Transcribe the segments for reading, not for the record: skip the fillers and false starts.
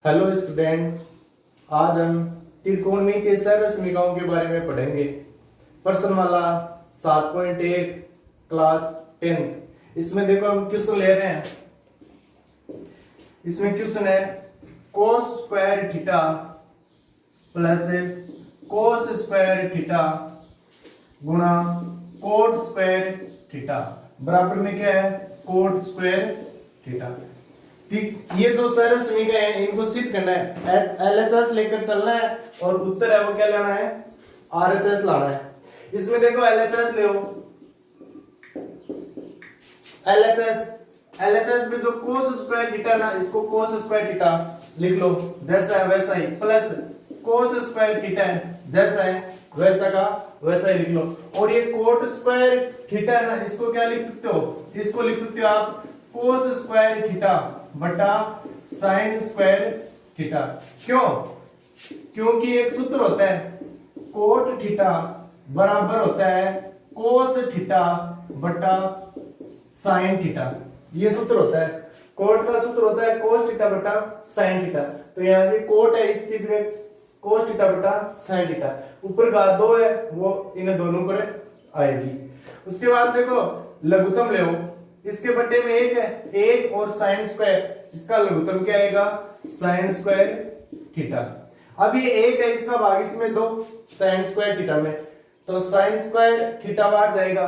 Hello student, आज हम त्रिकोणमितीय सरसमीकाओं के बारे में पढ़ेंगे। प्रश्नमाला 7.1 क्लास 10। इसमें देखो हम क्वेश्चन ले रहे हैं। इसमें क्वेश्चन है cos square theta plus cos square theta गुणा cot स्क्वायर थीटा बराबर में क्या है cot स्क्वायर थीटा। ये जो सरसमीका है इनको सिद्ध करना है, एलएचएस लेकर चलना है और उत्तर है वो क्या लाना है, आरएचएस लाना है। इसमें देखो एलएचएस ले एलएचएस में जो कोस स्क्वायर थीटा ना, इसको कोस स्क्वायर थीटा लिख लो जैसा है वैसा ही, प्लस कोस स्क्वायर थीटा है जैसा है वैसा का वैसा ही लिख लो। और ये कोट स्क्वायर थीटा है ना, इसको क्या लिख सकते हो, इसको लिख सकते हो आप कोस स्क्वायर थीटा बटा साइन स्क्वायर थीटा। क्यों? क्योंकि एक सूत्र होता है कोट थीटा बराबर होता है कोस थीटा बटा साइन थीटा। ये सूत्र होता है, कोट का सूत्र होता है कोस थीटा बटा साइन थीटा। तो यहाँ से कोट है, इसकी जगह कोस थीटा बटा साइन थीटा। ऊपर घात 2 है वो इन दोनों पर आएगी। उसके बाद देखो लघुत्तम ले, इसके बट्टे में 1 है, 1 और साइन स्क्वायर, इसका लघुत्तम क्या आएगा साइन स्क्वायर थीटा। अब ये 1 है, इसका भाग इसमें 2 साइन स्क्वायर थीटा में, तो साइन स्क्वायर थीटा बाहर जाएगा,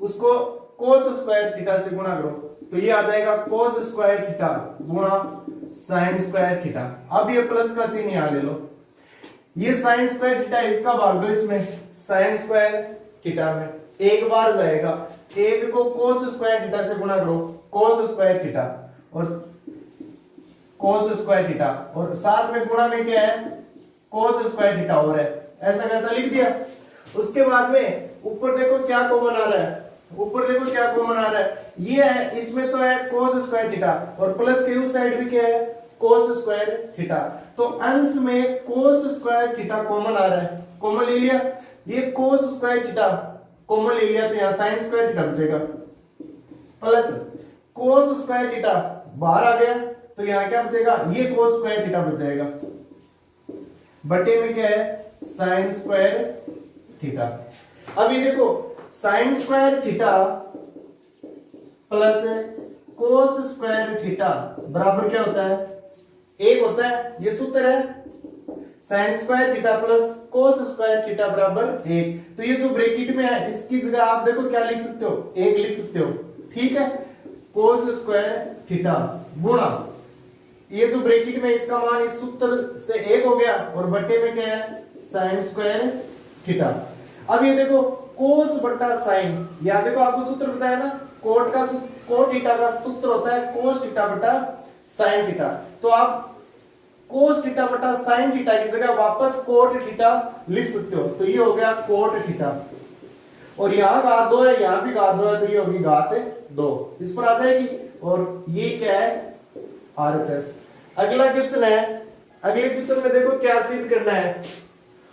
उसको कोस स्क्वायर थीटा से गुणा करो तो ये आ जाएगा कोस स्क्वायर थीटा गुणा साइन स्क्वायर थीटा। अब ये प्लस का चिन्ह यहां ले लो, ये साइन स्क्वायर थीटा इसका भाग दो इसमें साइन स्क्वायर थीटा में, एक बार जाएगा, एक को कोस स्क्वायर थीटा से गुणा करो कोस स्क्वायर थीटा और कोस स्क्वायर थीटा, और साथ में गुणा में क्या है कोस स्क्वायर थीटा और है, ऐसा कैसा लिख दिया। उसके बाद में ऊपर देखो क्या कॉमन आ रहा है, ऊपर देखो क्या कॉमन आ रहा है, ये है, इसमें तो है कोस स्क्वायर थीटा और प्लस के उस साइड भी क्या है कोस स्क्वायर थीटा। तो अंश में कोस स्क्वायर थीटा कॉमन आ रहा है, कॉमन ले लिया, ये कोस स्क्वायर थीटा कॉमन ले लिया तो यहाँ साइन स्क्वायर थीटा बचेगा, प्लस कोस स्क्वायर थीटा बाहर आ गया तो यहाँ क्या बचेगा, ये कोस स्क्वायर थीटा बच जाएगा, बटे में क्या है साइन स्क्वायर थीटा। अब ये देखो sign square theta plus cos square theta बराबर क्या होता है, 1 होता है, ये सूत्र है sine square theta plus cos square theta बराबर 1। तो ये जो ब्रैकेट में है इसकी जगह आप देखो क्या लिख सकते हो, 1 लिख सकते हो, ठीक है। कोस स्क्वायर थीटा गुणा ये जो ब्रैकेट में इसका मान इस सूत्र से 1 हो गया और बटे में क्या है साइन स्क्वायर थीटा। अब ये देखो कोस बटा साइन, यहां देखो आपको सूत्र बताया ना, कोट थीटा का सूत्र होता है कोस थीटा बटा साइन थीटा, तो आप कोस थीटा बटा साइन थीटा की जगह वापस कोट थीटा लिख सकते हो, तो ये हो गया कोट थीटा, और यहां घात 2 है, यहां भी घात 2 है, तो ये होगी घात 2, इस पर आ जाएगी, और ये क्या है आरएचएस। अगला क्वेश्चन है, अगले क्वेश्चन में देखो क्या सिद्ध करना है,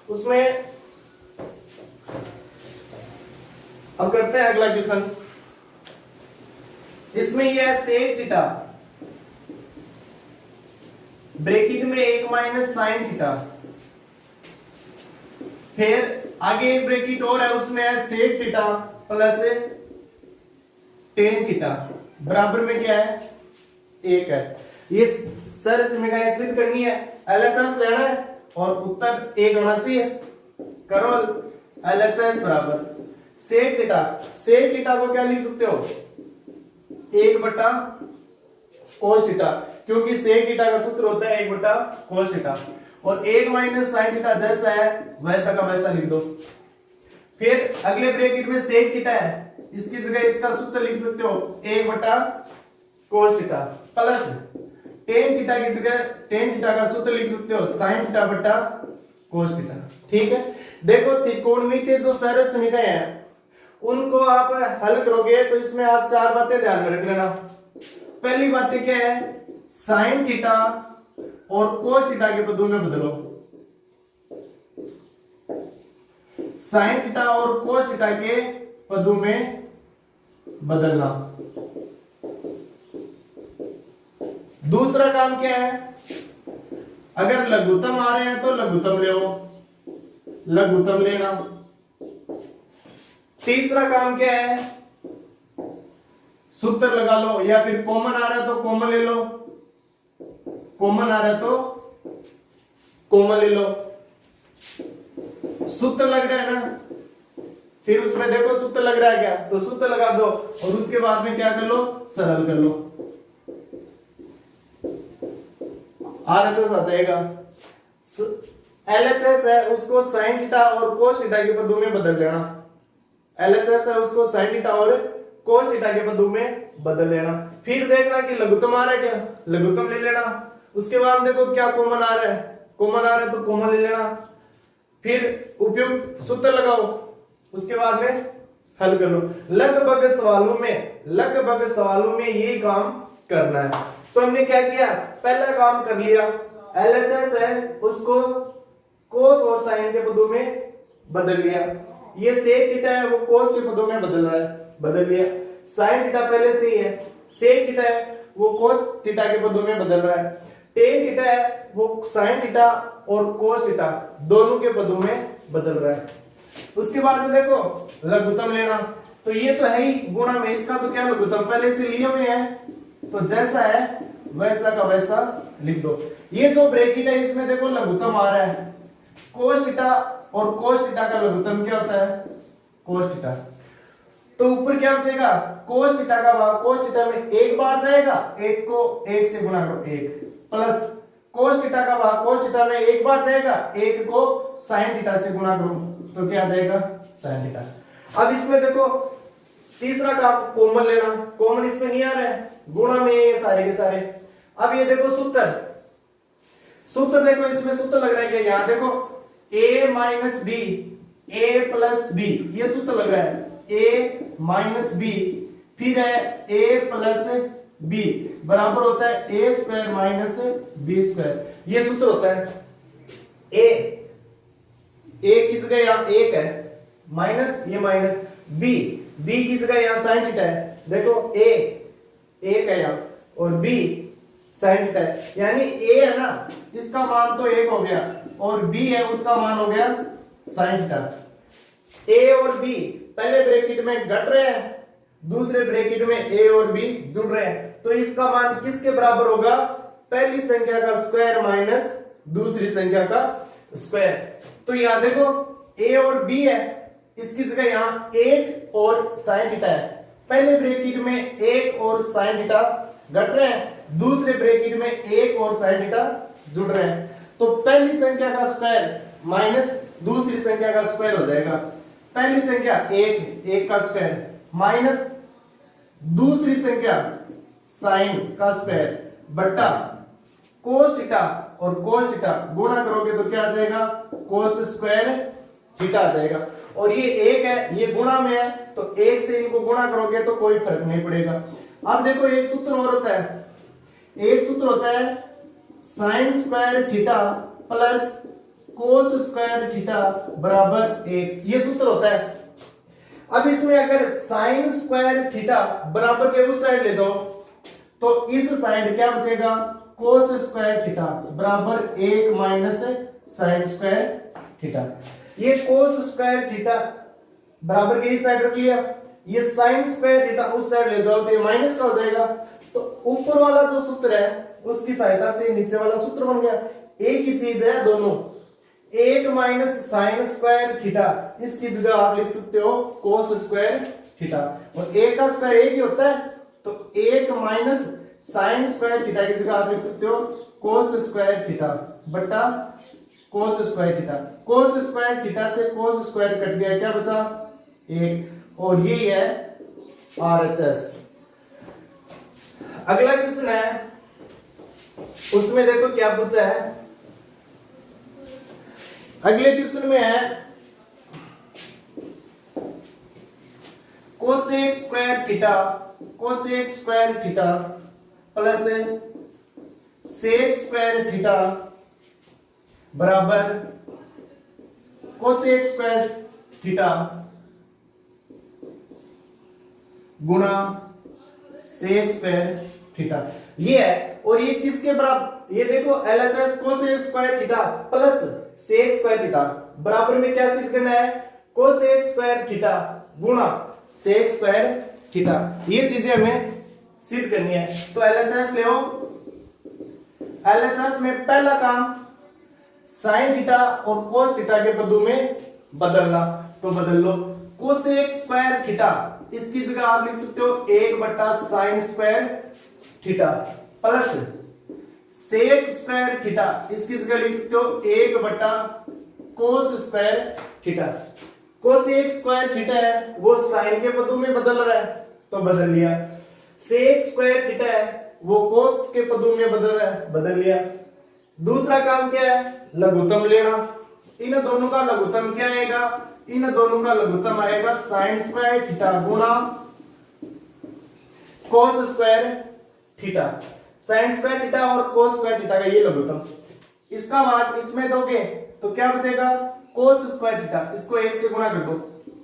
उसमें अब करते हैं अगला क्वेश्चन। इसमें ये है सेक थीटा, ब्रैकेट में 1 माइनस साइन थीटा, फिर आगे एक ब्रैकेट और है उसमें है sec theta plus tan theta बराबर में क्या है 1 है। ये सरसमीका सिद्ध करनी है, एलएचएस लेना है और उत्तर 1 होना चाहिए। करो एलएचएस बराबर सेक थीटा को क्या लिख सकते हो 1 बटा कोस थीटा, क्योंकि सेक थीटा का सूत्र होता है 1 बटा कोस थीटा, और 1 माइनस साइन थीटा जैसा है वैसा का वैसा लिख दो। फिर अगले ब्रैकेट में सेक थीटा है, इसकी जगह इसका सूत्र लिख सकते हो 1 बटा cos theta, plus tan theta की जगह टेन थीटा का सूत्र लिख सकते हो साइन थीटा बटा कोस थीटा, ठीक है। देखो त्रिकोणमितीय जो सरसमीकाएं हैं उनको आप हल करोगे तो इसमें आप 4 बातें ध्यान में रख लेना। पहली बात क्या है, साइन थीटा और कोस थीटा के पदों में बदलो, साइन थीटा और कोस थीटा के पदों में बदलना। दूसरा काम क्या है, अगर लघुत्तम आ रहे हैं तो लघुत्तम ले, लघुत्तम लेना। तीसरा काम क्या है, सूत्र लगा लो, या फिर कॉमन आ रहा है तो कॉमन ले लो, कॉमन आ रहा है तो कॉमन ले लो। सूत्र लग रहा है ना, फिर उसमें देखो सूत्र लग रहा है क्या, तो सूत्र लगा दो और उसके बाद में क्या कर लो, सरल कर लो, आरएचएस आ जाएगा। एलएचएस है उसको साइन थीटा और कोस थीटा के पदों में बदल लेना, एलएचएस है उसको साइन थीटा और कोस थीटा के पदों में बदल लेना। फिर देखना कि लघुत्तम आ रहा है क्या, लघुत्तम ले लेना। उसके बाद देखो क्या कॉमन आ रहा है, कॉमन आ रहा है तो कॉमन ले लेना। फिर उपयुक्त सूत्र लगाओ, उसके बाद में हल कर लो। लगभग सवालों में यही काम करना है। तो हमने क्या किया, पहला काम कर लिया, एलएचएस है उसको कोस और साइन के पदों में बदल लिया। ये सेक थीटा है वो कोस के पदों में बदल रहा है, बदल लिया। साइन थीटा पहले से ही है, सेक थीटा है वो कोस थीटा के पदों में बदल रहा है। टेन थीटा है वो साइन थीटा और कोस थीटा दोनों के पदों में बदल रहा है। उसके बाद में देखो लघुत्तम लेना, तो ये तो है ही गुणा में, इसका तो क्या लघुत्तम पहले से लिए हुए हैं, तो जैसा है वैसा का वैसा लिख दो। ये जो ब्रैकेट है इसमें देखो लघुत्तम आ रहा है, कोस थीटा और कोस थीटा का लघुत्तम क्या होता है, कोस थीटा। तो ऊपर क्या बचेगा, कोस थीटा का भाग कोस थीटा में एक बार जाएगा, एक को एक से गुणा करो, एक प्लस कोस थीटा का भाग कोस थीटा में एक बार जाएगा, एक को साइन थीटा से गुणा करो, तो क्या आ जाएगा, साइन थीटा। अब इसमें देखो तीसरा काम कॉमन लेना, कॉमन इसमें नहीं आ रहा है, गुणा में ये सारे के सारे। अब ये देखो सूत्र, सूत्र देखो इसमें सूत्र लग रहा है क्या, यहां देखो a minus b a plus b, ये सूत्र लग रहा है a माइनस बी, फिर है a प्लस बी बराबर होता है ए स्क्वायर माइनस बी स्क्वायर, ये सूत्र होता है। ए की जगह यहां एक है माइनस, ये माइनस बी की जगह यहां साइन थीटा है, देखो ए एक है यहां और बी साइन थीटा है, यानी ए है ना इसका मान तो एक हो गया और बी है उसका मान हो गया साइन थीटा। ए और बी पहले ब्रैकेट में घट रहे हैं, दूसरे ब्रैकेट में ए और बी जुड़ रहे हैं, तो इसका मान किसके बराबर होगा, पहली संख्या का स्क्वायर माइनस दूसरी संख्या का स्क्वायर। तो यहां देखो a और b है, इसकी जगह यहां एक और साइन थीटा है, पहले ब्रैकेट में एक और साइन थीटा घट रहे हैं, दूसरे ब्रैकेट में एक और साइन थीटा जुड़ रहे हैं, तो पहली संख्या का स्क्वायर माइनस दूसरी संख्या का स्क्वायर हो जाएगा। पहली संख्या एक का स्क्वायर माइनस दूसरी संख्या साइन का स्क्वायर बट्टा कोस थीटा और कोस थीटा गुणा करोगे तो क्या आ जाएगा, कोस स्क्वायर थीटा आ जाएगा। और ये एक है, ये गुणा में है, तो एक से इनको गुणा करोगे तो कोई फर्क नहीं पड़ेगा। अब देखो एक सूत्र और होता है, एक सूत्र होता है sine square theta plus cos square theta बराबर एक, ये सूत्र होता है। अब इसमें अगर साइन स्क्वायर थीटा बराबर के उस साइड ले जाओ तो इस साइड क्या बचेगा, कोस स्क्वायर थीटा बराबर एक माइनस साइन स्क्वायर थीटा। ये कोस स्क्वायर थीटा बराबर के इस साइड रख लिया, ये साइन स्क्वायर थीटा उस साइड ले जाओ तो ये माइनस का हो जाएगा, तो ऊपर वाला जो सूत्र है उसकी सहायता से नीचे वाला सूत्र बन गया। एक ही चीज है दोनों, एक माइनस साइन स्क्वायर थीटा, इसकी जगह आप लिख सकते हो कोस स्क्वायर थीटा, और एक का स्क्वायर एक ही होता है, तो एक माइनस साइन स्क्वायर थीटा की जगह आप लिख सकते हो कोस स्क्वायर थीटा बट्टा cos square theta. Cos square theta से कोस स्क्वायर कट गया, क्या बचा एक, और ये है आरएचएस। अगला क्वेश्चन है, उसमें देखो क्या पूछा है, अगले क्वेश्चन में है cosec square theta, cosec square theta plus sec square theta बराबर कोसेक स्क्वायर थीटा गुणा सेक स्क्वायर थीटा ये है। और ये किसके बराबर, ये देखो LHS cosec square theta plus sec square theta बराबर में क्या सिद्ध करना है, कोसेक स्क्वायर थीटा गुणा सेक स्क्वायर थीटा, ये चीजें हमें सिद्ध करनी है। तो LHS ले आओ, LHS में पहला काम साइन थीटा और कोस थीटा के पदों में बदलना, तो बदल लो। कोसेक स्क्वायर थीटा इसकी जगह आप लिख सकते हो 1/sin square theta plus sec square theta इसकी जगह लिख सकते हो 1/cos square theta. Cosec square theta है वो साइन के पदों में बदल रहा है तो बदल लिया, सेक स्क्वायर थीटा है वो कोस के पदों में बदल रहा है, बदल लिया। दूसरा काम क्या है, लघुत्तम लेना। इन दोनों का लघुत्तम क्या आएगा, इन दोनों का लघुत्तम आएगा साइन स्क्वायर थीटा गुणा cos square theta. Sign square theta और कोस स्क्वायर थीटा का ये लघुत्तम, इसका भाग इसमें दोगे तो क्या बचेगा, कोस स्क्वायर थीटा, इसको 1 से गुणा कर दो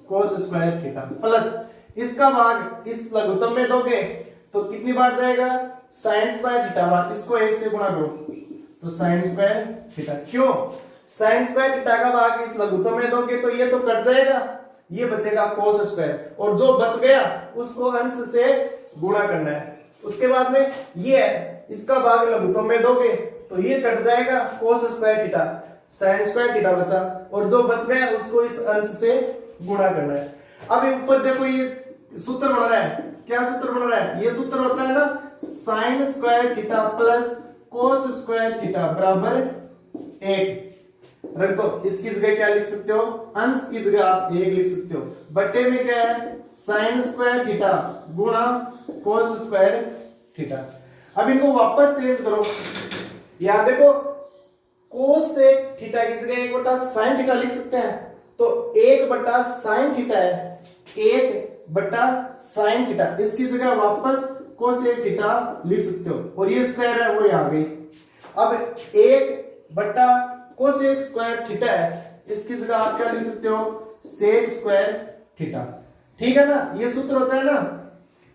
कोस स्क्वायर थीटा प्लस इसका भाग इस लघुत्तम में दोगे तो कितनी बार जाएगा, साइन स्क्वायर थीटा बार, इसको 1 से गुणा करो तो साइन स्क्वायर थीटा। क्यों, साइन स्क्वायर थीटा का भाग इस लघुत्तम में दोगे तो ये तो कट जाएगा, ये बचेगा कोस स्क्वायर, और जो बच गया उसको अंश से गुणा करना है। उसके बाद में ये है, इसका भाग लघुत्तम में दोगे तो ये कट जाएगा cos square theta, sign square theta बचा, और जो बच गया उसको इस अंश से गुणा करना है। अब ऊपर देखो ये सूत्र बन रहा है, क्या सूत्र बन रहा है, ये सूत्र होता है ना sign square theta plus cos square theta बराबर 1 रख दो। इसकी जगह क्या लिख सकते हो, अंश की जगह आप 1 लिख सकते हो, बट्टे में क्या है साइन स्क्वायर थीटा गुणा कोस स्क्वायर थीटा। अब इनको वापस चेंज करो, यहां देखो कोस से थीटा की जगह 1/sin थीटा लिख सकते हैं, तो 1/sin थीटा है, 1/sin थीटा, इसकी जगह वापस कोसेक थीटा लिख सकते हो, और ये स्क्वायर है वो यहां गई। अब 1/कोसेक स्क्वायर थीटा है, इसकी जगह आप क्या लिख सकते हो, सेक स्क्वायर थीटा। ठीक है ना, ये सूत्र होता है ना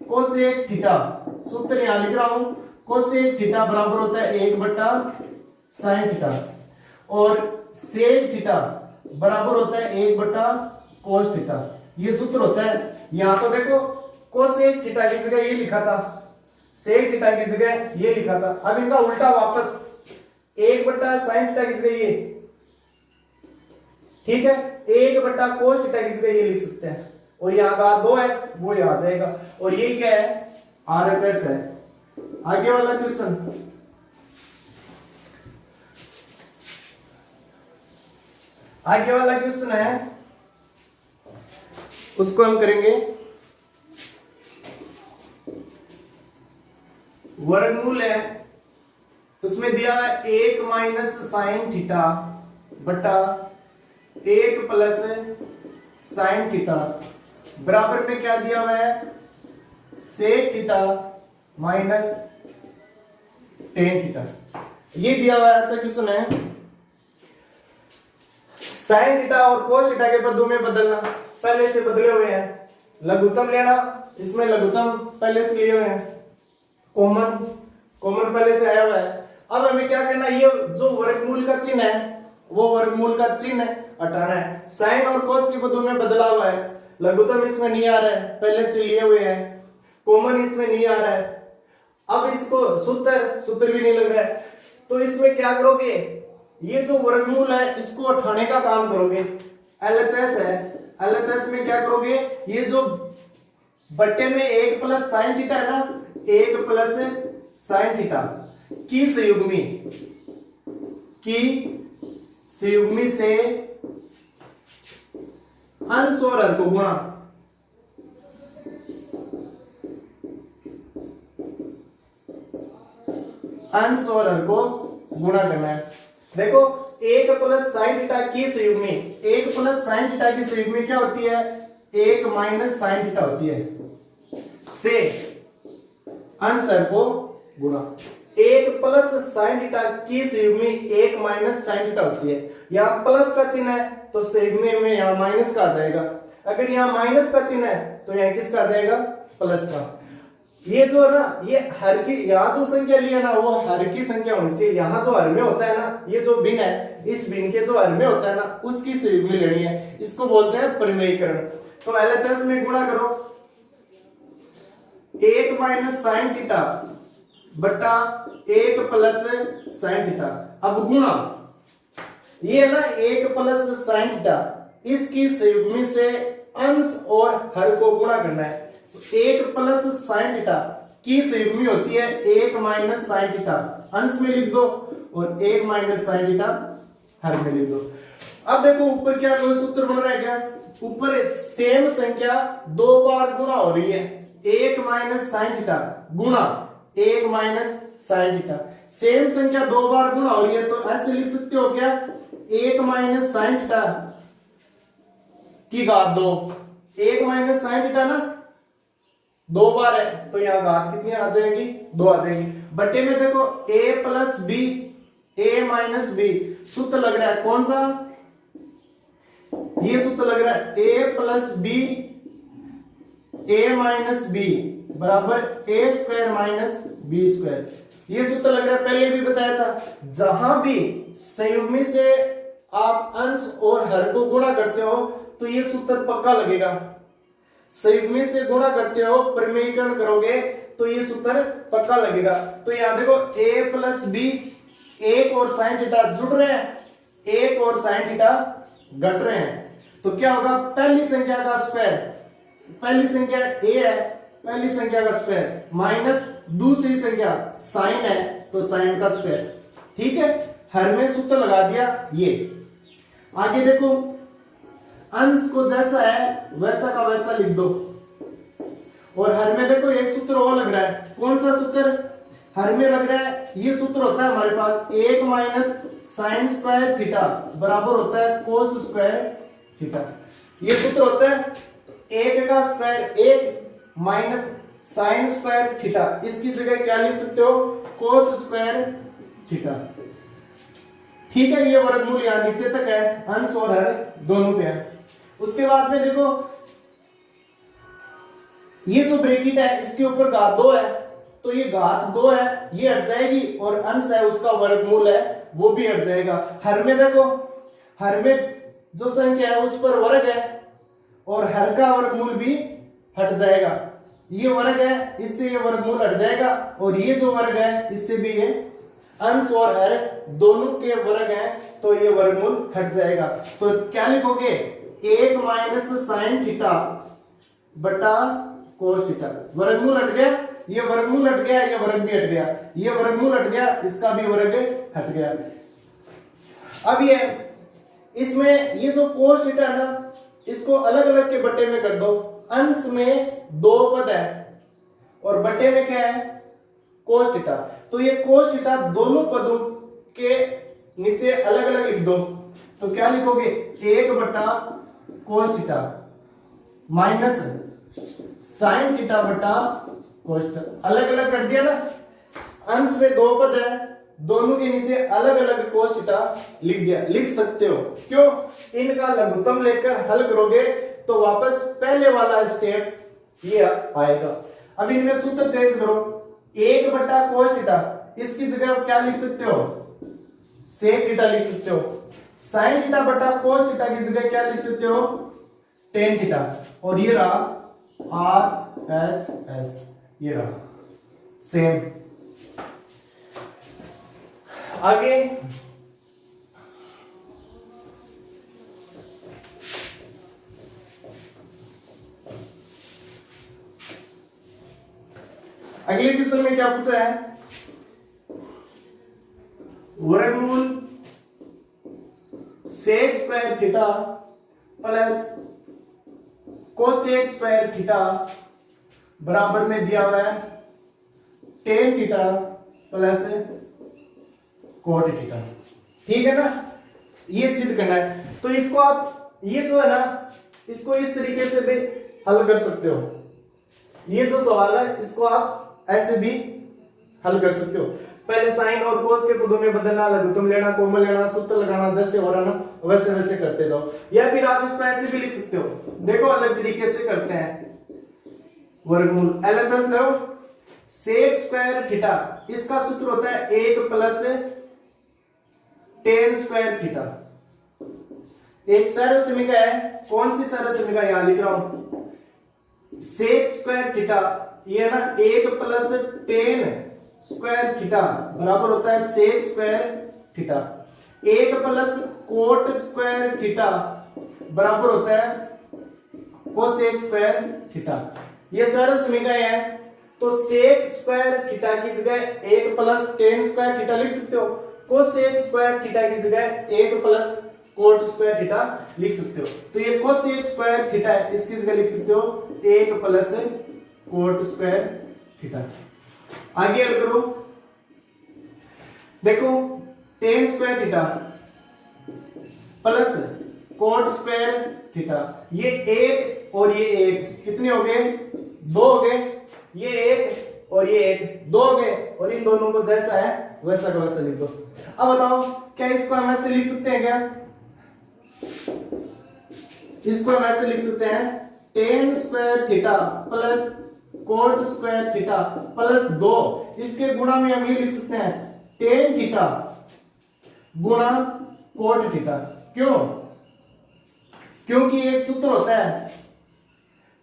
कोसेक थीटा, सूत्र यहां लिख रहा हूं, कोसेक थीटा बराबर होता है 1/sin थीटा, और सेक थीटा बराबर होता है 1/cos थीटा, ये सूत्र होता है। यहां तो देखो कोसेक थीटा की जगह ये लिखा था, सेक थीटा की जगह ये लिखा था, अब इनका उल्टा वापस 1/sin थीटा की जगह ये, ठीक है, 1/cos थीटा की जगह ये लिख सकते हैं, और यहां का 2 है वो यहां आ जाएगा, और ये क्या है RHS है। आगे वाला क्वेश्चन, आगे वाला क्वेश्चन है उसको हम करेंगे वर्गमूल है, उसमें दिया है 1 - sin थीटा बटा 1 + sin थीटा बराबर में क्या दिया हुआ है, sec theta minus tan theta, ये दिया हुआ है। अच्छा क्वेश्चन है, साइन थीटा और कोस थीटा के पदों में बदलना, पहले से बदले हुए हैं, लघुत्तम लेना, इसमें लघुत्तम पहले से लिए हुए हैं, कॉमन पहले से आया हुआ है। अब हमें क्या करना है, ये जो वर्गमूल का चिन्ह है वो वर्गमूल का चिन्ह हटाना है। साइन और कोस के पदों में बदला हुआ है, लघुत्तम इसमें नहीं आ रहा है, पहले से लिए हुए हैं, कॉमन इसमें नहीं आ रहा है। अब इसको सूत्र भी नहीं लग रहा है, तो इसमें क्या करोगे, ये जो वर्गमूल है इसको उठाने का काम करोगे। LHS है, LHS में क्या करोगे, ये जो बट्टे में 1 + sin थीटा है ना, 1 + sin थीटा की संयुग्मी से अंश और हर को गुणा, अंश और हर को गुणा करना है। देखो 1 + sin थीटा की संयुग्मी, 1 + sin थीटा की संयुग्मी क्या होती है, 1 - sin थीटा होती है, से अंश हर को गुणा। 1 + sin थीटा की संयुग्मी 1 - sin थीटा होती है, यहाँ प्लस का चिन्ह है तो संयुग्मी में यहाँ माइनस का आ जाएगा, अगर यहाँ माइनस का चिन्ह है तो यहाँ किसका आ जाएगा, प्लस का। ये जो है ना, ये हर की यहाँ जो संख्या ली है ना वो हर की संख्या होनी चाहिए। यहाँ जो हर में होता है ना, ये जो भिन्न है, इस भिन्न के जो हर में होता है ना उसकी संयुग्मी लेनी है, इसको बोलते हैं परिमेयीकरण। तो एलएचएस में गुणा करो 1 माइनस साइन थीटा बटा 1 प्लस साइन थीटा। अब गुणा ये है ना 1 प्लस साइन थीटा, इसकी संयुग्मी से अंश और हर को गुणा करना है। 1 प्लस साइन थीटा की संयुग्मी होती है 1 माइनस साइन थीटा, अंश में लिख दो, और 1 माइनस साइन थीटा हर में लिख दो। अब देखो ऊपर क्या कोई सूत्र बन रहा है क्या? ऊपर सेम संख्या दो बार गुणा हो रही है, 1 माइनस साइन थीटा गुणा 1 माइनस साइन थीटा। सेम संख्या दो बार गुणा हो रही है तो ऐसे लिख सकते हो क्या, 1 माइनस साइन थीटा की घात 2। 1 माइनस साइन थीटा ना दो बार है तो यहाँ घात कितनी आ जाएगी, 2 आ जाएगी। बटे में देखो a plus b, a minus b, सूत्र लग रहा है कौन सा, ये सूत्र लग रहा है a plus b a minus b बराबर a square minus b square. ये सूत्र लग रहा है, पहले भी बताया था, जहां भी संयुग्मी से आप अंश और हर को गुणा करते हो तो ये सूत्र पक्का लगेगा। संयुग्मी से गुणा करते हो, परिमेयीकरण करोगे तो ये सूत्र पक्का लगेगा। तो यहां देखो a प्लस बी, एक और साइन थीटा जुड़ रहे हैं, एक और साइन थीटा घट रहे हैं, तो क्या होगा, पहली संख्या का स्क्वायर, पहली संख्या a है, पहली संख्या का स्क्वायर माइनस दूसरी संख्या साइन है तो साइन का स्क्वायर। ठीक है, हर में सूत्र लगा दिया। ये आगे देखो, अंश को जैसा है वैसा का वैसा लिख दो, और हर में देखो एक सूत्र और लग रहा है, कौन सा सूत्र हर में लग रहा है, ये सूत्र होता है हमारे पास 1 माइनस साइन स्क्वायर थीटा बराबर होता है कोस स्क्वायर थीटा। ये सूत्र होता है 1 का square 1 minus sign square theta, इसकी जगह क्या लिख सकते हो, कोस स्क्वायर थीटा। ठीक है, ये वर्गमूल यहां नीचे तक है, अंश और हर दोनों पे है। उसके बाद में देखो ये जो ब्रैकेट है इसके ऊपर घात 2 है, तो ये घात 2 है ये हट जाएगी, और अंश है उसका वर्गमूल है वो भी हट जाएगा। हर में देखो, हर में जो संख्या है उस पर वर्ग है और हर का वर्गमूल भी हट जाएगा। ये वर्ग है, इससे ये वर्गमूल हट जाएगा, और ये जो वर्ग है इससे भी ये अंश और हर दोनों के वर्ग हैं तो ये वर्गमूल हट जाएगा। तो क्या लिखोगे, 1 माइनस साइन थीटा बटा कोस थीटा। वर्गमूल हट गया, ये वर्गमूल हट गया, ये वर्ग भी हट गया, ये वर्गमूल हट गया, इसका भी वर्ग हट गया। अब ये इसमें ये जो कोस थीटा है ना, इसको अलग अलग के बटे में कर दो। अंश में 2 पद है और बटे में क्या है, कोस थीटा। तो ये कोस थीटा दोनों पदों के नीचे अलग अलग लिख दो, तो क्या लिखोगे, 1 बटा cos theta minus sine theta बटा कोस थीटा। अलग अलग कर दिया ना, अंश में 2 पद है, दोनों के नीचे अलग अलग कोस थीटा लिख दिया। लिख सकते हो, क्यों, इनका लघुत्तम लेकर हल करोगे तो वापस पहले वाला स्टेप ये आएगा। अब इनमें सूत्र चेंज करो, 1 बटा कोस थीटा, इसकी जगह आप क्या लिख सकते हो, सेक थीटा लिख सकते हो। साइन थीटा बटा कोस थीटा की जगह क्या लिख सकते हो, टेन थीटा। और ये रहा RHS, ये रहा सेम। आगे अगले क्वेश्चन में क्या पूछा है, वर्गमूल sec square theta plus cosec square theta बराबर में दिया हुआ है tan theta plus cot theta. ठीक है ना, ये सिद्ध करना है। तो इसको आप, ये जो है ना, इसको इस तरीके से भी हल कर सकते हो। ये जो सवाल है इसको आप ऐसे भी हल कर सकते हो। पहले साइन और कोस के पदों में बदलना, लघुत्तम लेना, कोमल लेना, सूत्र लगाना, जैसे हो रहा ना वैसे वैसे करते जाओ। या फिर आप इसको ऐसे भी लिख सकते हो, देखो अलग तरीके से करते हैं। वर्गमूल LHS लो, सेक स्क्वायर थीटा, इसका सूत्र होता है 1 प्लस टेन स्क्वायर थीटा। एक सर्वसमीका है, कौन सी सर्वसमीका, यहां लिख रहा हूं सेक स्क्वायर थीटा, ये ना 1 प्लस टेन स्क्वायर थीटा बराबर होता है sec square theta. 1 plus cot square theta बराबर होता है कोसेक स्क्वायर थीटा। ये सर्वसमीकाएं हैं, तो सेक स्क्वायर थीटा की जगह 1 प्लस टेन स्क्वायर थीटा लिख सकते हो, कोसेक स्क्वायर थीटा की जगह 1 प्लस कोट स्क्वायर थीटा लिख सकते हो। तो ये कोसेक स्क्वायर थीटा है, इसकी जगह लिख सकते हो 1 प्लस कोट स्क्वायर थीटा। आगे करो, देखो ten square theta plus cot square theta, ये 1 और ये 1 कितने हो गए, 2 हो गए, ये 1 और ये 1 2 हो गए, और इन दोनों को जैसा है वैसा का वैसा लिख दो। अब बताओ क्या इसको हम ऐसे लिख सकते हैं, क्या इसको हम ऐसे लिख सकते हैं ten square theta plus cot square theta plus 2, इसके गुणा में हम ये लिख सकते हैं टेन थीटा गुणा कोट थीटा। क्यों, क्योंकि एक सूत्र होता है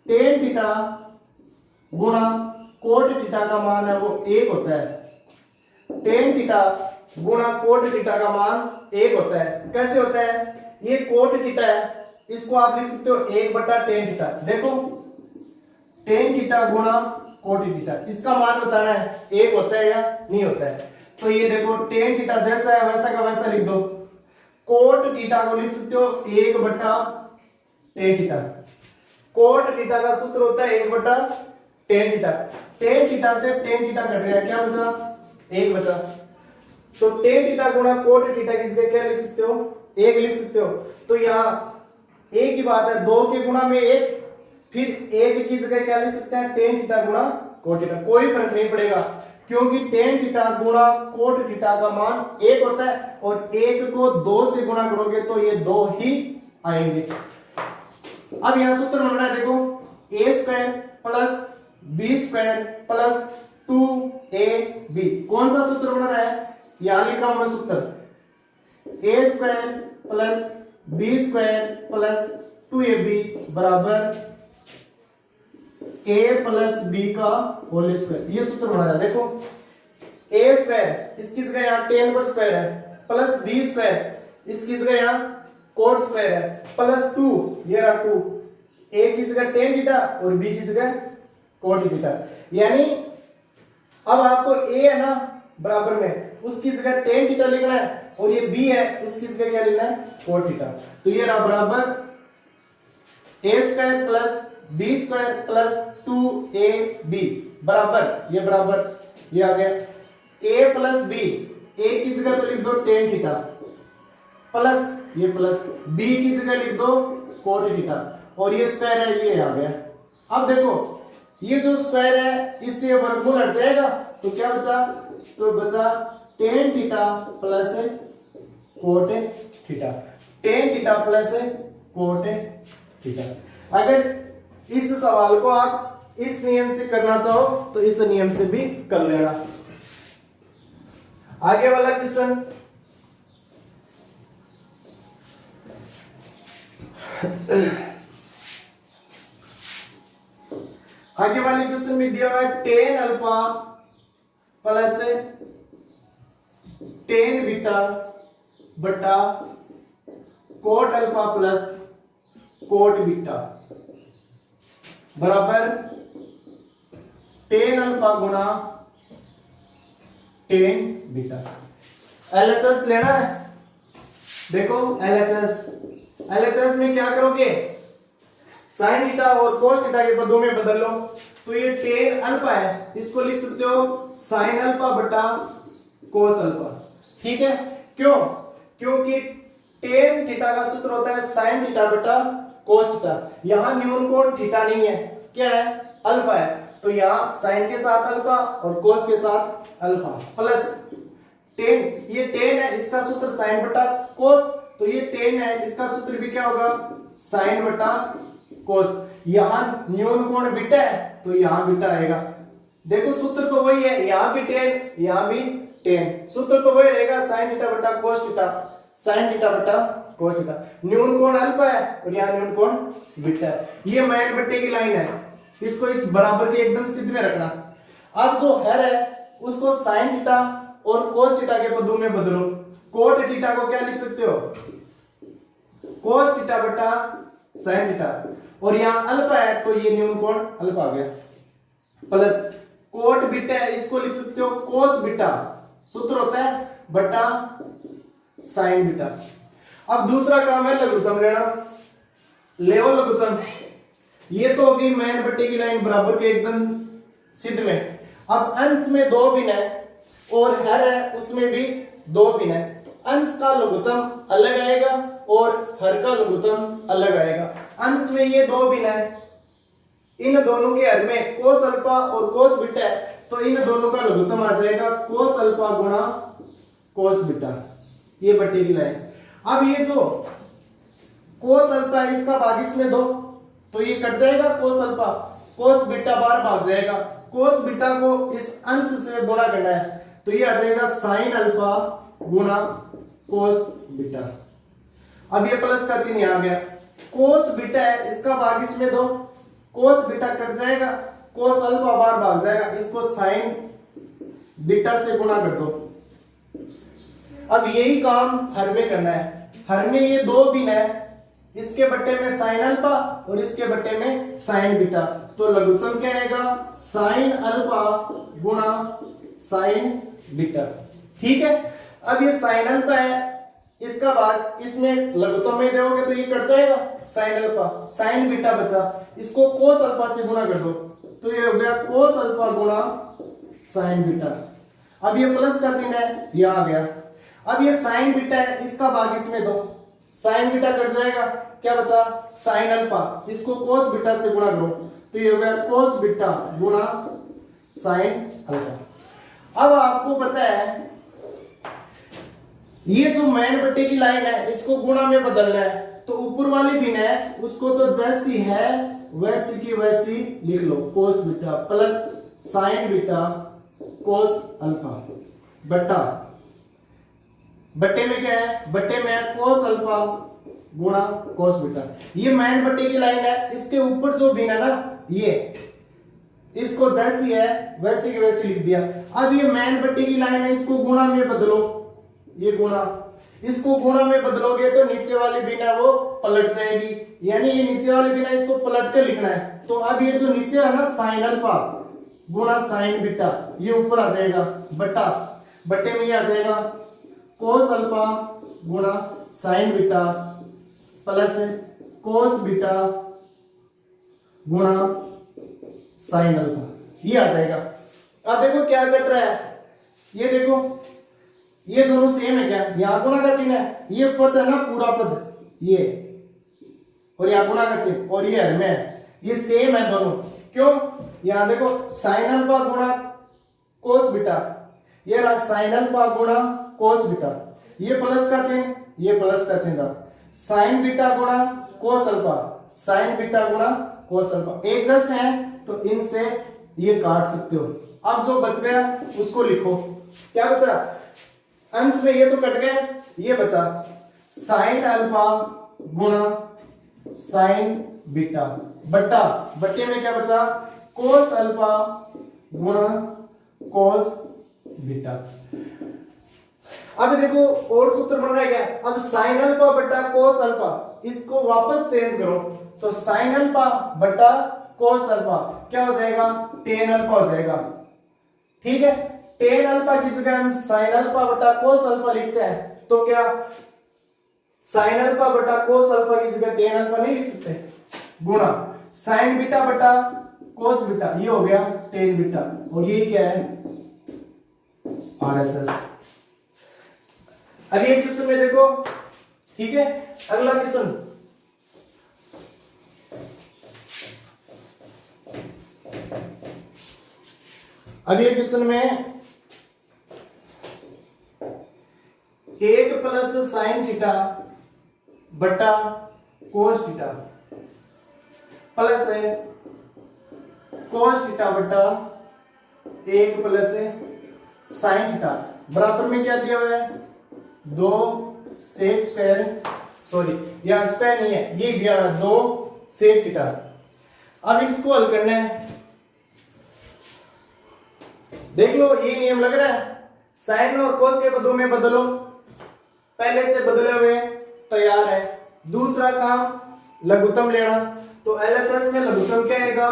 टेन थीटा गुणा कोट थीटा का मान है वो 1 होता है, टेन थीटा गुणा कोट थीटा का मान 1 होता है। कैसे होता है, ये कोट थीटा है, इसको आप लिख सकते हो 1 बटा टेन थीटा। देखो टेन थीटा गुणा कोट थीटा, इसका मान बताना है 1 होता है या नहीं होता है। तो ये देखो टेन थीटा जैसा है वैसा का वैसा लिख दो, कोट थीटा को लिख सकते हो 1 बटा टेन थीटा। कोट थीटा का सूत्र होता है 1 बटा टेन थीटा, टेन थीटा से टेन थीटा कट गया, क्या बचा 1 बचा। तो टेन थीटा गुणा कोट थीटा की जगह क्या लिख सकते हो 1 लिख सकते हो। तो यहाँ एक ही बात है, 2 के गुणा में 1, फिर 1 की जगह क्या लिख सकते हैं टेन थीटा गुणा कोट थीटा, कोई फर्क नहीं पड़ेगा क्योंकि टेन थीटा गुणा कोट थीटा का मान 1 होता है, और 1 को 2 से गुणा करोगे तो ये 2 ही आएंगे। अब यहां सूत्र बन रहा है, देखो A square plus B square plus 2ab, कौन सा सूत्र बन रहा है, यहां लिख रहा हूं मैं सूत्र A square plus B square plus 2ab बराबर a प्लस बी का होल स्क्वायर, ये सूत्र बना रहा है। देखो a स्क्वायर, इसकी जगह यहाँ टेन कोट स्क्वायर है, प्लस बी स्क्वायर, इसकी जगह यहाँ कोट स्क्वायर है, प्लस 2, ये रहा 2, a की जगह टेन थीटा और b की जगह कोट थीटा। यानी अब आपको a है ना बराबर में, उसकी जगह टेन थीटा लिखना है, और ये b है उसकी जगह क्या लिखना है कोट थीटा। तो ये रहा बराबर a square plus B square plus 2ab बराबर, ये बराबर ये आ गया a प्लस बी, a की जगह तो लिख दो टेन थीटा प्लस ये प्लस b की जगह लिख दो कोट थीटा, और ये स्क्वायर है ये आ गया। अब देखो ये जो स्क्वायर है इससे वर्गमूल हट जाएगा, तो क्या बचा, तो बचा ten theta plus cot theta, ten theta plus cot theta. अगर इस सवाल को आप इस नियम से करना चाहो तो इस नियम से भी कर लेना। आगे वाला क्वेश्चन, आगे वाले क्वेश्चन में दिया हुआ है tan alpha plus tan beta बटा cot alpha plus cot beta बराबर टेन अल्फा गुणा टेन बीटा। एलएचएस लेना है, देखो एलएचएस में क्या करोगे, साइन थीटा और कोस थीटा के पदों में बदल लो। तो ये टेन अल्फा है, इसको लिख सकते हो साइन अल्फा बटा कोस अल्फा, ठीक है। क्यों, क्योंकि टेन थीटा का सूत्र होता है साइन थीटा बटा कोस थीटा, यहां न्यून कोण थीटा नहीं है, क्या है अल्फा है, तो यहां साइन के साथ अल्फा और कोस के साथ अल्फा प्लस टेन, ये टेन है इसका सूत्र साइन बटा कोस, तो ये टेन है इसका सूत्र भी क्या होगा साइन बटा कोस, यहां न्यून कोण बीटा है तो यहां बीटा आएगा, देखो सूत्र तो वही है, यहाँ भी टेन यहाँ भी टेन, सूत्र तो वही रहेगा साइन थीटा बटा कोस थीटा, साइन थीटा बटा कोस थीटा। न्यून कोण अल्फा है और यहाँ न्यून कोण बीटा है। ये मैन बट्टे की लाइन है, इसको इस बराबर के एकदम सिद्ध में रखना। अब जो हर है उसको साइन थीटा और कोस थीटा के पदों में बदलो। कोट थीटा को क्या लिख सकते हो, कोस थीटा बटा साइन थीटा, और यहाँ अल्फा है तो ये न्यून कोण अल्फा आ गया, प्लस कोट बीटा है इसको लिख सकते हो कोस बीटा, सूत्र होता है बटा साइन बीटा। अब दूसरा काम है लघुत्तम लेना, लेवल लघुत्तम। ये तो होगी मैन बट्टे की लाइन बराबर के एकदम सिद्ध में। अब अंश में दो भिन्न है और हर है उसमें भी दो भिन्न है, तो अंश का लघुत्तम अलग आएगा और हर का लघुत्तम अलग आएगा। अंश में ये दो भिन्न है, इन दोनों के हर में कोस अल्फा और कोस बीटा है, तो इन दोनों का लघुत्तम आ जाएगा कोस अल्फा गुणा कोस बीटा, ये बट्टे की लाइन। अब ये जो कोस अल्फा है इसका भाग इसमें दो, तो ये कट जाएगा कोस अल्फा, कोस बीटा बाहर भाग जाएगा, कोस बीटा को इस अंश से गुणा करना है, तो ये आ जाएगा साइन अल्फा गुणा कोस बीटा। अब ये प्लस का चिन्ह आ गया, कोस बीटा है इसका भाग इसमें दो, कोस बीटा कट जाएगा, कोस अल्फा बाहर भाग जाएगा, इसको साइन बीटा से गुणा कर दो। अब यही काम हर में करना है, हर में ये दो भिन्न है, इसके बट्टे में साइन अल्फा और इसके बट्टे में साइन बीटा, तो लघुत्तम क्या आएगा साइन अल्फा गुणा साइन बीटा। ठीक है, अब ये साइन अल्फा है इसका भाग इसमें लघुत्तम में दोगे तो ये कट जाएगा साइन अल्फा, साइन बीटा बचा, इसको कोस अल्फा से गुणा कर दो, तो ये हो गया कोस अल्फा गुणा साइन बीटा। अब ये प्लस का चिन्ह है ये आ गया। अब ये साइन बीटा है इसका भाग इसमें दो, साइन बीटा कट जाएगा, क्या बचा साइन अल्फा, इसको कोस बीटा से गुणा करो, तो ये हो गया कोस बीटा गुणा साइन अल्फा। अब आपको पता है ये जो मैन बट्टे की लाइन है इसको गुणा में बदलना है, तो ऊपर वाली भिन्न है उसको तो जैसी है वैसी की वैसी लिख लो, cos beta plus sine beta cos alpha बट्टा, बट्टे में क्या है, बट्टे में है कोस अल्फा गुणा कोस बीटा। ये मैन बट्टे की लाइन है, इसके ऊपर जो भिन्न है ना ये, इसको जैसी है वैसी की वैसी लिख दिया। अब ये मैन बट्टे की लाइन है इसको गुणा में बदलो, ये गुणा, इसको गुणा में बदलोगे तो नीचे वाली बिना वो पलट जाएगी, यानी ये नीचे वाली बिना इसको पलट कर लिखना है, तो अब ये जो नीचे है ना साइन अल्फा गुणा साइन बीटा, ये ऊपर आ जाएगा बट्टा, बट्टे में ये आ जाएगा कोस अल्फा गुणा sign beta plus cos beta गुणा साइन अल्फा, ये आ जाएगा। अब देखो क्या कट रहा है, ये देखो ये दोनों सेम है क्या, यहां गुणा का चिन्ह है, ये पद है ना पूरा पद ये, और यहां गुणा का चिन्ह, और ये हर में है, ये सेम है दोनों, क्यों, यहां देखो साइन अल्फा गुणा कोस बीटा, ये रहा साइन अल्फा गुणा कोस बीटा, ये प्लस का चिन्ह ये प्लस का चिन्ह, साइन बीटा गुणा कोस अल्फा, साइन बीटा गुणा कोस अल्फा, एक जैसे हैं तो इनसे ये काट सकते हो। अब जो बच गया उसको लिखो, क्या बचा, अंश में ये तो कट गया, ये बचा साइन अल्फा गुणा साइन बीटा बट्टा, बट्टे में क्या बचा कोस अल्फा गुणा कोस बीटा। अब देखो और सूत्र बन रहा है क्या, अब साइन अल्फा बट्टा कोस अल्फा, इसको वापस चेंज करो, तो साइन अल्फा बट्टा कोस अल्फा क्या हो जाएगा टेन अल्फा हो जाएगा। ठीक है, टेन अल्फा की जगह हम साइन अल्फा बटा कोस अल्फा लिखते हैं, तो क्या साइन अल्फा बटा कोस अल्फा की जगह टेन अल्फा नहीं लिख सकते, गुणा साइन बीटा बटा कोस बीटा, ये हो गया टेन बीटा, और ये क्या है आरएचएस। अगले क्वेश्चन में देखो, ठीक है, अगला क्वेश्चन, अगले क्वेश्चन में 1 प्लस साइन थीटा बटा कोस थीटा प्लस है कोस थीटा बटा 1 प्लस साइन थीटा बराबर में क्या दिया हुआ है 2 सेक स्क्वायर, सॉरी यहां स्क्वायर नहीं है, ये दिया हुआ है 2 सेक थीटा। अब इसको हल करना है, देख लो ये नियम लग रहा है, साइन और कोस के पदों में बदलो, पहले से बदले हुए तैयार है। दूसरा काम लघुत्तम लेना, तो एलएचएस में लघुत्तम क्या आएगा,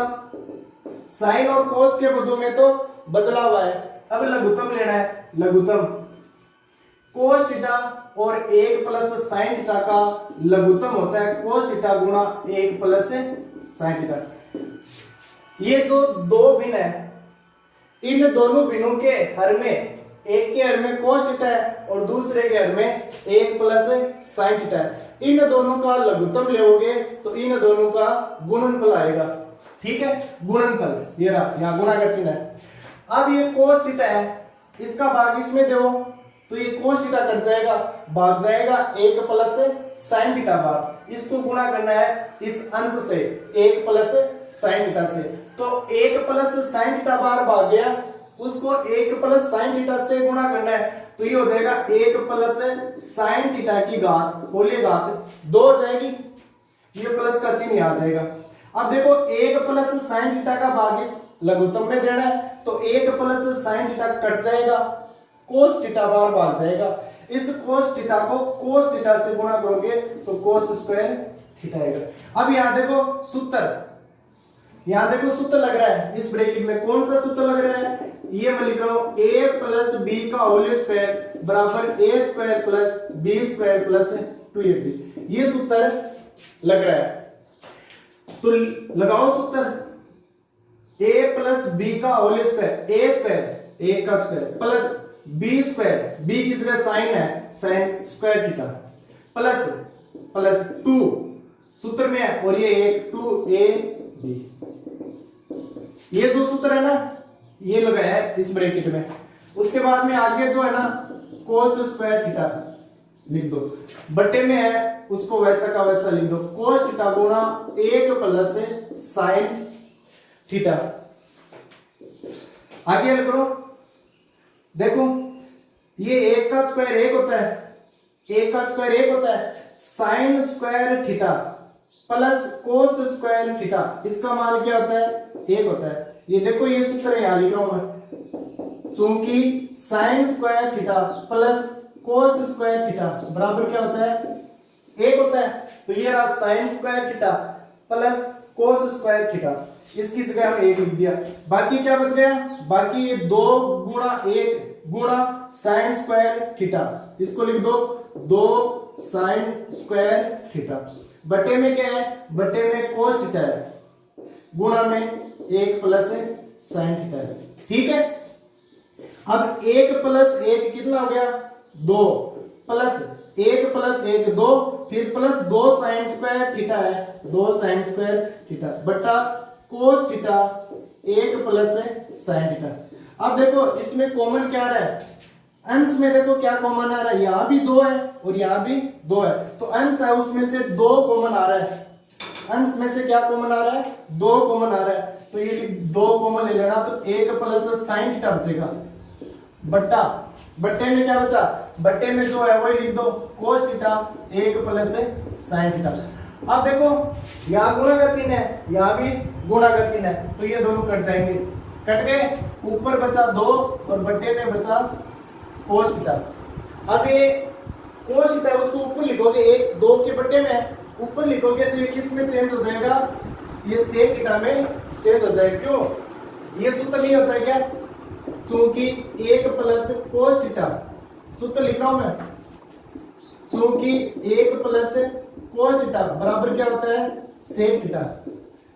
साइन और कोस के पदों में तो बदला हुआ है, अब लघुत्तम लेना है। लघुत्तम कोस थीटा और 1 प्लस साइन थीटा का लघुत्तम होता है कोस थीटा गुणा 1 प्लस साइन थीटा। ये तो दो भिन्न है, इन दोनों भिन्नों के हर में, एक के हर में कोस थीटा है और दूसरे के हर में 1 प्लस साइन थीटा है, इन दोनों का लघुत्तम लेोगे तो इन दोनों का गुणनफल आएगा। ठीक है, गुणनफल ये रहा, यहां गुणा का चिन्ह है। अब ये कोस थीटा है, इसका भाग इसमें दो तो ये कोस थीटा कट जाएगा, भाग जाएगा 1 प्लस साइन थीटा भाग, इसको गुणा करना है इस अंश से 1 प्लस साइन थीटा से, तो 1 प्लस साइन थीटा बार भाग गया, उसको 1 प्लस साइन थीटा से गुणा करना है, तो ये हो जाएगा 1 प्लस साइन थीटा की घात होली घात 2 हो जाएगी, ये प्लस का चिन्ह आ जाएगा। अब देखो 1 प्लस साइन थीटा का भाग इस लघुत्तम में देना है, तो 1 प्लस साइन थीटा कट जाएगा, कोस थीटा बार भाग जाएगा, इस कोस थीटा को कोस थीटा से गुणा करोगे तो कोस स्क्वायर थीटा आएगा। अब यहां देखो सूत्र, यहां देखो सूत्र लग रहा है इस ब्रैकेट में, कौन सा सूत्र लग रहा है, ये मैं लिख रहा हूं a प्लस बी का होल स्क्वायर बराबर a square plus b square plus 2ab, ये सूत्र लग रहा है। तो लगाओ सूत्र, a प्लस बी का whole square, a square a का square plus b square, b की जगह साइन है, sine square theta plus plus 2 सूत्र में है, और ये 2ab, ये जो सूत्र है ना ये लगाया है इस ब्रैकेट में। उसके बाद में आगे जो है ना कोस स्क्वायर थीटा लिख दो, बटे में है उसको वैसा का वैसा लिख दो, कोस थीटा गुणा 1 प्लस साइन थीटा। आगे हल करो, देखो ये 1 का स्क्वायर 1 होता है, 1 का स्क्वायर 1 होता है, sine square theta plus cos square theta, इसका मान क्या होता है 1 होता है। ये देखो ये सूत्र यहां लिख रहा हूं मैं, चूंकि sign square theta plus cos square theta बराबर क्या होता है 1 होता है, तो ये रहा sign square theta plus cos square theta, इसकी जगह हम 1 लिख दिया। बाकी क्या बच गया, बाकी ये 2 गुणा 1 गुणा साइन स्क्वायर थीटा, इसको लिख दो 2 साइन स्क्वायर थीटा, बटे में क्या है, बटे में कोस थीटा है, गुणा में 1 प्लस साइन थीटा है। ठीक है, अब 1 प्लस 1 कितना हो गया 2, प्लस 1 प्लस 1 2, फिर प्लस 2 साइन स्क्वायर थीटा है, 2 साइन स्क्वायर थीटा बटा cos theta 1 plus sine theta. अब देखो इसमें कॉमन क्या आ रहा है, अंश में देखो क्या कॉमन आ रहा है, यहां भी 2 है और यहां भी 2 है, तो अंश है उसमें से 2 कॉमन आ रहा है, अंश में से क्या कॉमन आ रहा है 2 कॉमन आ रहा है, तो ये 2 कॉमन ले लेना, तो 1 प्लस साइन थीटा बचेगा, बट्टा बट्टे में क्या बचा, बट्टे में जो है वही लिख दो cos theta 1 plus sine theta. अब देखो यहाँ गुणा का चिन्ह है, यहाँ भी गुणा का चिन्ह है, तो ये दोनों कट जाएंगे, कट गए, ऊपर बचा 2 और बट्टे में बचा कोस थीटा। अब ये कोस थीटा उसको ऊपर लिखोगे, 1 2 के बट्टे में ऊपर लिखोगे तो ये किस में चेंज हो जाएगा, ये सेक थीटा में चेंज हो जाएगा। क्यों, ये सूत्र नहीं होता है क्या, चूंकि 1 प्लस कोस थीटा, सूत्र लिख रहा हूं मैं, चूंकि 1 प्लस कोस थीटा बराबर क्या होता है सेक थीटा,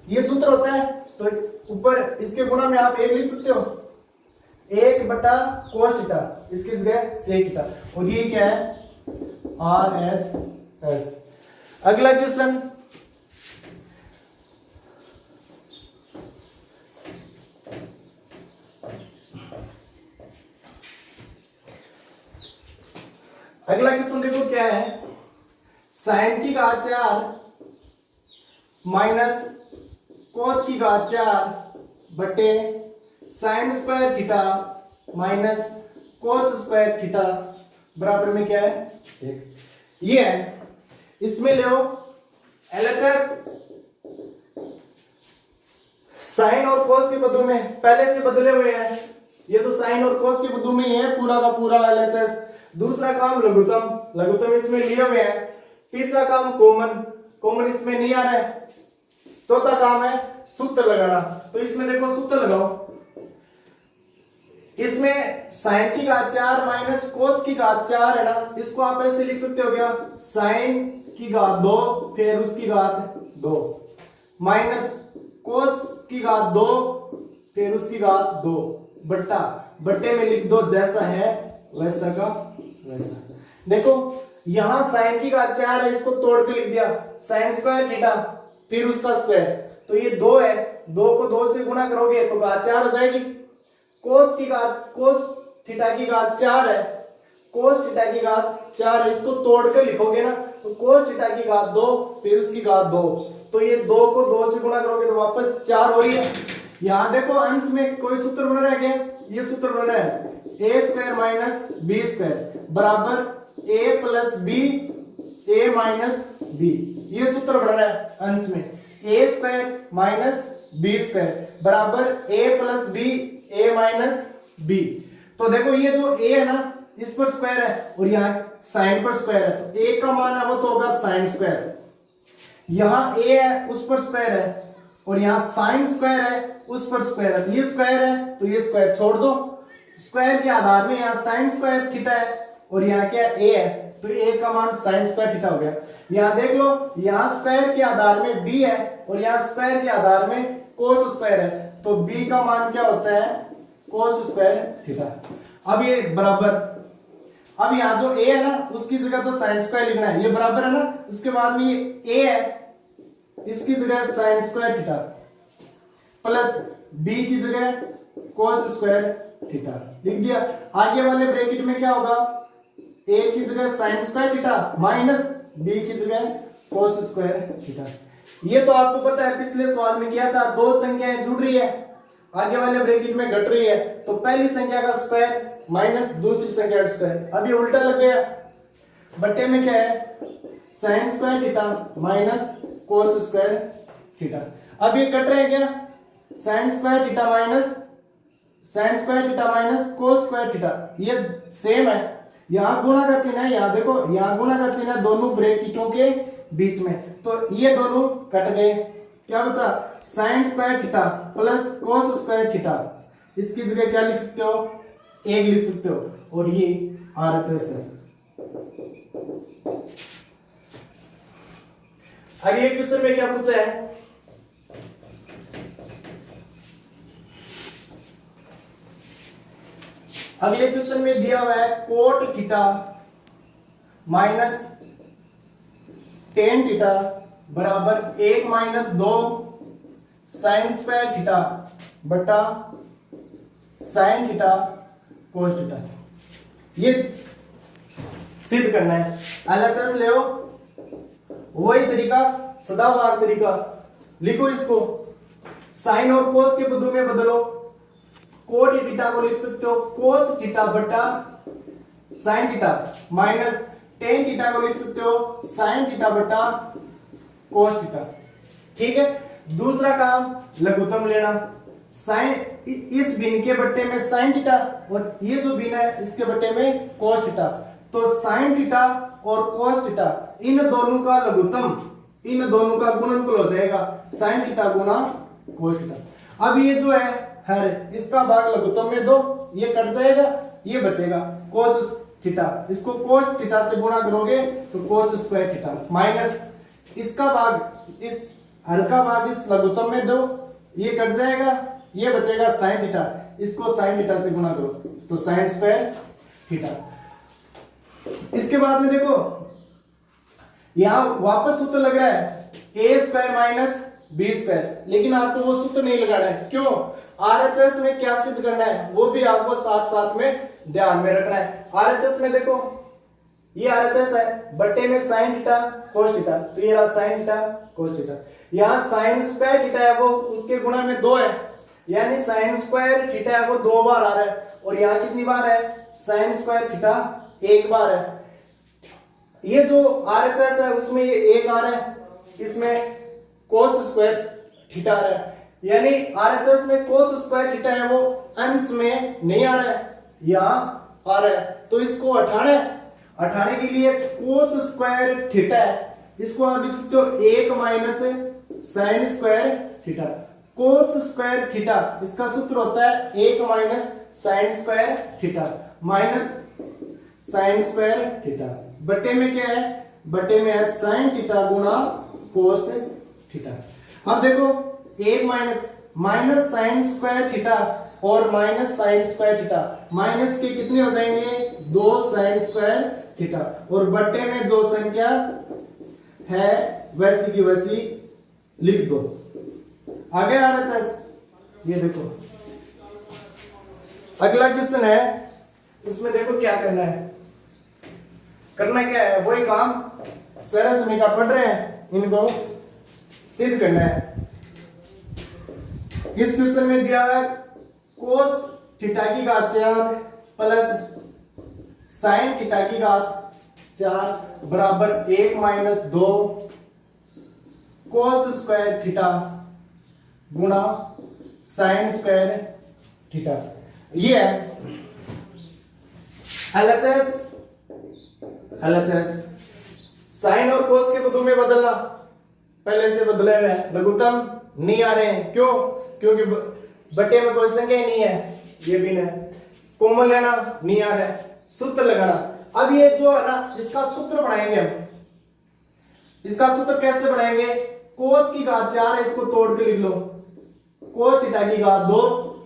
ये सूत्र होता है, तो ऊपर इसके गुणा में आप 1 लिख सकते हो, 1 बटा कोस थीटा, इसकी जगह सेक थीटा, और ये क्या है RHS। अगला क्वेश्चन, अगला क्वेश्चन देखो क्या है, साइन की घात 4 माइनस कोस की घात 4 बटे sign square theta minus cos square theta बराबर में क्या है 1। ये है, इसमें ले LHS साइन और कोस के पदों में पहले से बदले हुए हैं, ये तो साइन और कोस के पदों में ही है पूरा का पूरा LHS। दूसरा काम लघुत्तम, लघुत्तम इसमें लिए हुए हैं। तीसरा काम कॉमन, कॉमन इसमें नहीं आ रहा है। चौथा काम है सूत्र लगाना, तो इसमें देखो सूत्र लगाओ। इसमें साइन की घात 4 माइनस कोस की घात 4 है ना, इसको आप ऐसे लिख सकते हो क्या, साइन की घात 2 फिर उसकी घात 2 माइनस कोस की घात 2 फिर उसकी घात 2 बट्टा बट्टे में लिख दो जैसा है वैसा का वैसा। देखो यहां साइन की घात 4 है, इसको तोड़ के लिख दिया साइन स्क्वायर थीटा फिर उसका स्क्वायर, तो ये 2 है, 2 को 2 से गुणा करोगे तो घात 4 हो जाएगी। कोस की घात, कोस थीटा की घात 4 है, कोस थीटा की घात 4 है, इसको तोड़ कर लिखोगे ना तो कोस थीटा की घात 2 फिर उसकी घात 2, तो ये 2 को 2 से गुणा करोगे तो वापस 4 हो रही है। यहां देखो अंश में कोई सूत्र बन रहा है क्या, ये सूत्र बन रहा है a square minus b square बराबर a plus b a minus b, ये सूत्र बन रहा है अंश में a square minus b square बराबर a plus b a minus b. तो देखो ये जो a है ना इस पर स्क्वायर है और यहाँ साइन पर स्क्वायर है, तो a का मान है वो तो होगा साइन स्क्वायर, यहाँ a है उस पर स्क्वायर है और यहाँ साइन स्क्वायर है उस पर स्क्वायर है, तो ये स्क्वायर है तो ये स्क्वायर छोड़ दो। स्क्वायर के आधार में यहाँ साइन स्क्वायर थीटा है और यहाँ क्या a है, तो a का मान साइन स्क्वायर थीटा हो गया। यहाँ देख लो यहाँ स्क्वायर के आधार में b है और यहाँ स्क्वायर के आधार में कोस स्क्वायर है, तो b का मान क्या होता है कोस स्क्वायर थीटा। अब ये बराबर, अब यहाँ जो a है ना उसकी जगह तो साइन स्क्वायर लिखना है, ये बराबर है ना, उसके बाद में ये a है इसकी जगह sign square theta plus b की जगह कोस स्क्वायर थीटा लिख दिया। आगे वाले ब्रैकेट में क्या होगा, a की जगह sign square theta minus b की जगह कोस स्क्वायर थीटा। ये तो आपको पता है पिछले सवाल में किया था, दो संख्याएं जुड़ रही है आगे वाले ब्रैकेट में घट रही है, तो पहली संख्या का स्क्वायर माइनस दूसरी संख्या का स्क्वायर। अब ये उल्टा लग गया, बट्टे में क्या है sine square theta minus cos square theta. अब ये कट रहे हैं क्या, sign square theta minus sign square theta minus cos square theta, ये सेम है। यहाँ गुणा का चिन्ह है, यहाँ देखो यहाँ गुणा का चिन्ह है दोनों ब्रैकेटों के बीच में, तो ये दोनों कट गए। क्या बचा sign square theta plus cos square theta, इसकी जगह क्या लिख सकते हो 1 लिख सकते हो, और ये RHS है। अगले क्वेश्चन में क्या पूछा है, अगले क्वेश्चन में दिया हुआ है cot theta minus tan theta बराबर 1 माइनस 2 साइन स्क्वायर थीटा बटा साइन थीटा कोस थीटा। ये सिद्ध करना है, LHS ले लो, वही तरीका सदाबहार तरीका लिखो, इसको साइन और कोस के पदों में बदलो। कोट थीटा को लिख सकते हो कोस थीटा बटा sine theta minus tan theta को लिख सकते हो साइन थीटा बटा कोस थीटा। ठीक है, दूसरा काम लघुत्तम लेना, साइन इस भिन्न के बट्टे में साइन थीटा और ये जो भिन्न है इसके बट्टे में कोस थीटा, तो साइन थीटा और कोस थीटा इन दोनों का लघुत्तम, इन दोनों का गुणनफल हो जाएगा साइन थीटा गुना कोस थीटा। अब ये जो है हर इसका भाग लघुत्तम में दो, ये कट जाएगा, ये बचेगा कोस थीटा, इसको कोस थीटा से गुणा करोगे तो कोस स्क्वायर थीटा माइनस इसका भाग इस हर का भाग इस लघुत्तम में दो, ये कट जाएगा, ये बचेगा साइन थीटा, इसको साइन थीटा से गुणा करो तो साइन स्क्वायर थीटा। इसके बाद में देखो यहां वापस सूत्र लग रहा है a square minus b square, लेकिन आपको वो सूत्र नहीं लगाना है। क्यों, RHS में क्या सिद्ध करना है वो भी आपको साथ साथ में ध्यान में रखना है। RHS में देखो ये RHS है, बट्टे में साइन थीटा कोस थीटा, तो ये रहा साइन थीटा कोस थीटा। यहाँ साइन स्क्वायर थीटा है वो उसके गुणा में 2 है, यानी साइन स्क्वायर थीटा है वो 2 बार आ रहा है, और यहाँ कितनी बार है, साइन स्क्वायर थीटा 1 बार है। ये जो RHS है उसमें ये 1 आ रहा है, इसमें कोस स्क्वायर थीटा आ रहा है, यानी RHS में कोस स्क्वायर थीटा है वो अंश में नहीं आ रहा है, यहाँ आ रहा है। तो इसको हटाने के लिए कोस स्क्वायर थीटा है, इसको आप लिख सकते हो 1 minus sign square theta. Cos square theta इसका सूत्र होता है 1 minus sign square theta minus sign square theta, बटे में क्या है, बटे में है साइन थीटा गुना कोस थीटा। अब देखो 1 माइनस साइन स्क्वायर थीटा और minus sign square theta, minus के कितने हो जाएंगे, 2 साइन स्क्वायर थीटा, और बट्टे में जो संख्या है वैसी की वैसी लिख दो। आगे RHS ये देखो अगला क्वेश्चन है, उसमें देखो क्या करना है, करना क्या है, वही काम सरस में का पढ़ रहे हैं, इनको सिद्ध करना है। इस क्वेश्चन में दिया है कोस थीटा की घात 4 प्लस साइन थीटा की घात 4 बराबर 1 माइनस 2 कोस स्क्वायर थीटा गुना साइन स्क्वायर थीटा। ये है LHS। साइन और कोस के पदों में बदलना, पहले से बदले हुए हैं, लघुत्तम नहीं आ रहे हैं, क्यों, क्योंकि बटे में कोई संख्या ही नहीं है, ये भी नहीं, कोमल लेना नहीं आ रहा है, सूत्र लगाना। अब ये जो है ना, इसका सूत्र बनाएंगे हम। इसका सूत्र कैसे बनाएंगे, कोस की घात 4 है, इसको तोड़ के लिख लो, कोस थीटा की घात 2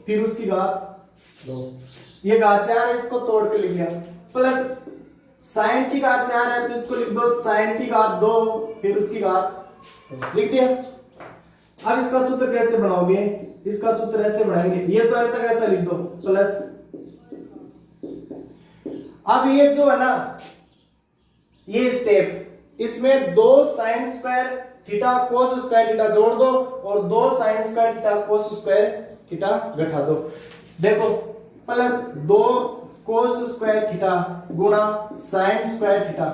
फिर उसकी घात 2, ये घात 4 है, इसको तोड़ के लिख लिया, प्लस साइन की घात 4 है तो इसको लिख दो साइन की घात 2 फिर उसकी घात लिख दिया। अब इसका सूत्र कैसे बनाओगे, इसका सूत्र ऐसे बनाएंगे, ये तो ऐसा कैसा लिख दो प्लस, अब ये जो है ना ये स्टेप, इसमें 2 sign square theta cos square theta जोड़ दो और 2 sign square theta cos square theta घटा दो। देखो प्लस 2 कोस स्क्वायर थीटा गुना साइन स्क्वायर थीटा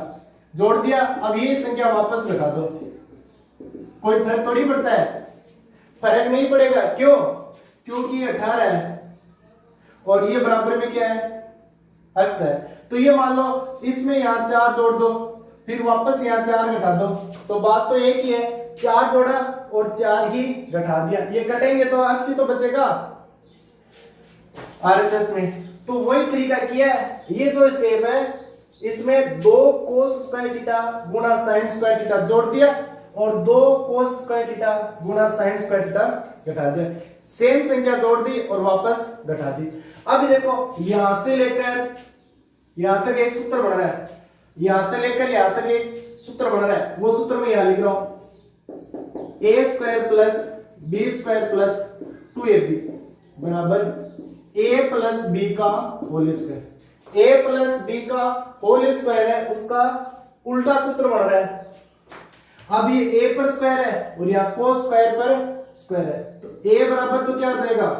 जोड़ दिया। अब ये संख्या वापस घटा दो, कोई फर्क थोड़ी पड़ता है, फर्क नहीं पड़ेगा, क्यों, क्योंकि ये 18 है और ये बराबर में क्या है, x है। तो ये मान लो इसमें यहां 4 जोड़ दो फिर वापस यहां 4 घटा दो, तो बात तो एक ही है, 4 जोड़ा और 4 ही घटा दिया, ये कटेंगे तो x ही तो बचेगा RHS में। तो वही तरीका किया है, ये जो स्टेप है इसमें 2 कोस स्क्वायर थीटा गुना साइन स्क्वायर थीटा जोड़ दिया और 2 कोस स्क्वायर थीटा गुना साइन स्क्वायर थीटा घटा दिया, सेम संख्या जोड़ दी और वापस घटा दी। अब देखो यहां से लेकर यहां तक एक सूत्र बन रहा है, यहां से लेकर यहां तक एक सूत्र बन रहा है, वो सूत्र मैं यहां लिख रहा हूं, a square plus b square plus 2ab बराबर a प्लस b का whole square. a plus b का होल स्क्वायर है, उसका उल्टा सूत्र बन रहा है। अब ये a पर स्क्वायर है और यहाँ cos स्क्वायर पर स्क्वायर है, तो a बराबर तो क्या हो जाएगा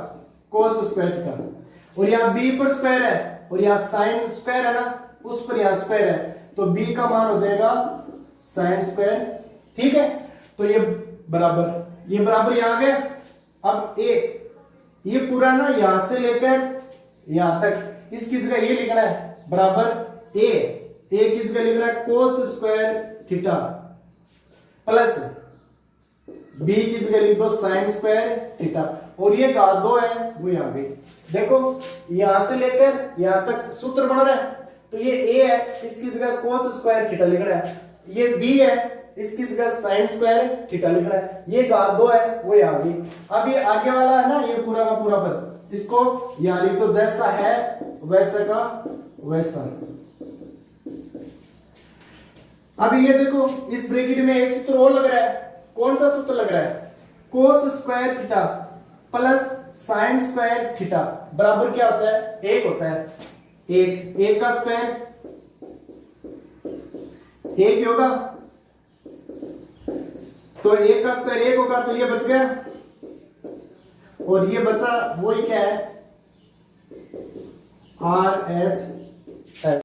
cos स्क्वायर थीटा, और यहाँ b पर स्क्वायर है और यहाँ साइन स्क्वायर है ना, उस पर यहाँ स्क्वायर है, तो b का मान हो जाएगा साइन स्क्वायर। ठीक है, तो ये बराबर यहाँ आ गया। अब a ये पूरा ना यहां से लेकर यहां तक इसकी जगह ये लिखना है बराबर a की जगह लिखना है cos square theta plus b की जगह लिख दो साइन स्क्वायर थीटा, और ये घात 2 है वो यहां गई। देखो यहां से लेकर यहां तक सूत्र बन रहा है, तो ये a है, इसकी जगह कोस स्क्वायर थीटा लिखना है, ये b है, इसकी जगह साइन स्क्वायर थीटा लिखना है, ये घात 2 है वो यहां गई। अब ये आगे वाला है ना, ये पूरा का पूरा पद इसको यहां लिख दो, जैसा है वैसा का वैसा। अब ये देखो इस ब्रैकेट में एक सूत्र और लग रहा है, कौन सा सूत्र लग रहा है, cos square theta plus sign square theta बराबर क्या होता है, 1 होता है, 1 का स्क्वायर 1 होगा, तो 1 का स्क्वायर 1 होगा, तो ये बच गया और ये बचा वही क्या है, आर एच